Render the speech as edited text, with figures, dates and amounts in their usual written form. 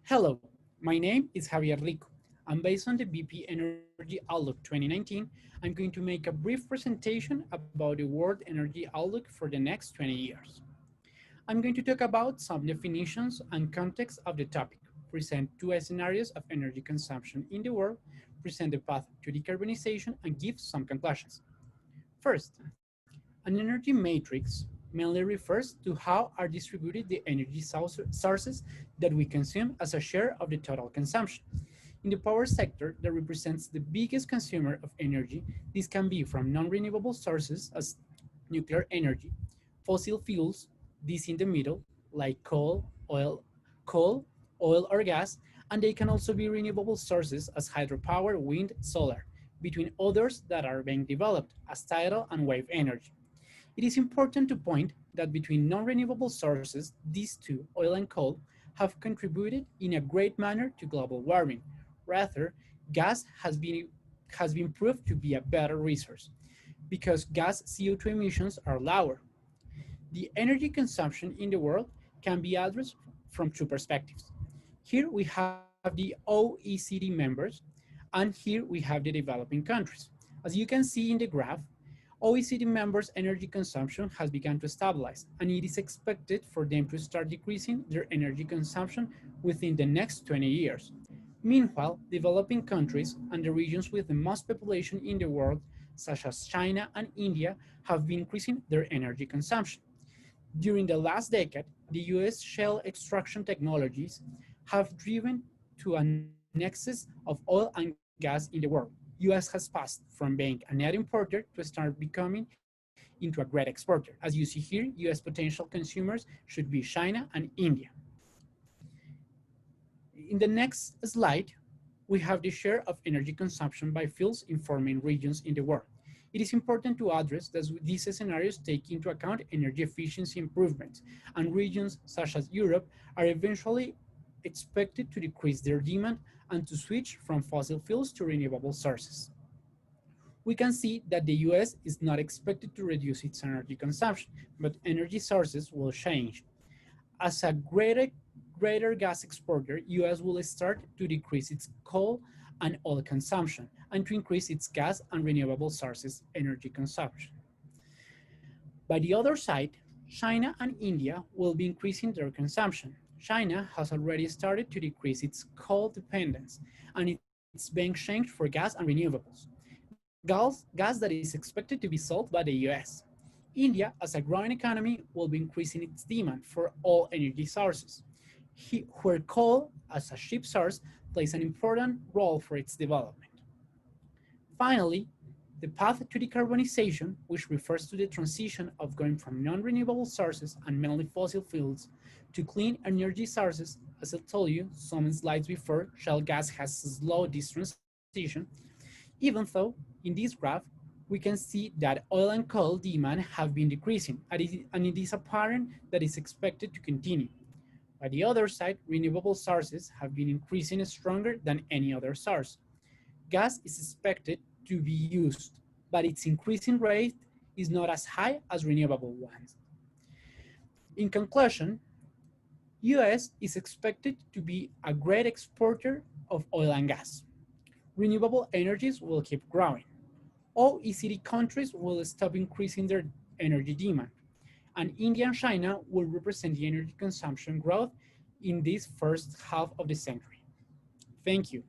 Hello, my name is Javier Rico. And based on the BP Energy Outlook 2019, I'm going to make a brief presentation about the world energy outlook for the next 20 years. I'm going to talk about some definitions and context of the topic, present two scenarios of energy consumption in the world, present the path to decarbonization, and give some conclusions. First, an energy matrix mainly refers to how are distributed the energy sources that we consume as a share of the total consumption. In the power sector that represents the biggest consumer of energy, this can be from non-renewable sources as nuclear energy, fossil fuels, this in the middle, like coal, oil or gas, and they can also be renewable sources as hydropower, wind, solar, between others that are being developed as tidal and wave energy. It is important to point that between non-renewable sources, these two, oil and coal, have contributed in a great manner to global warming. Rather, gas has been proved to be a better resource because gas CO2 emissions are lower. The energy consumption in the world can be addressed from two perspectives. Here we have the OECD members, and here we have the developing countries. As you can see in the graph, OECD members' energy consumption has begun to stabilize, and it is expected for them to start decreasing their energy consumption within the next 20 years. Meanwhile, developing countries and the regions with the most population in the world, such as China and India, have been increasing their energy consumption. During the last decade, the US shale extraction technologies have driven to an excess of oil and gas in the world. US has passed from being a net importer to start becoming into a great exporter. As you see here, US potential consumers should be China and India. In the next slide, we have the share of energy consumption by fields in four main regions in the world. It is important to address that these scenarios take into account energy efficiency improvements, and regions such as Europe are eventually expected to decrease their demand and to switch from fossil fuels to renewable sources. We can see that the US is not expected to reduce its energy consumption, but energy sources will change. As a greater gas exporter, US will start to decrease its coal and oil consumption and to increase its gas and renewable sources energy consumption. By the other side, China and India will be increasing their consumption. China has already started to decrease its coal dependence, and it's being changed for gas and renewables. Gas that is expected to be sold by the US. India, as a growing economy, will be increasing its demand for all energy sources, where coal as a cheap source plays an important role for its development. Finally, the path to decarbonization, which refers to the transition of going from non-renewable sources and mainly fossil fuels to clean energy sources. As I told you some slides before, shale gas has slowed this transition, even though in this graph, we can see that oil and coal demand have been decreasing, and it is apparent that it's expected to continue. By the other side, renewable sources have been increasing stronger than any other source. Gas is expected to be used, but its increasing rate is not as high as renewable ones. In conclusion, US is expected to be a great exporter of oil and gas. Renewable energies will keep growing. OECD countries will stop increasing their energy demand, and India and China will represent the energy consumption growth in this first half of the century. Thank you.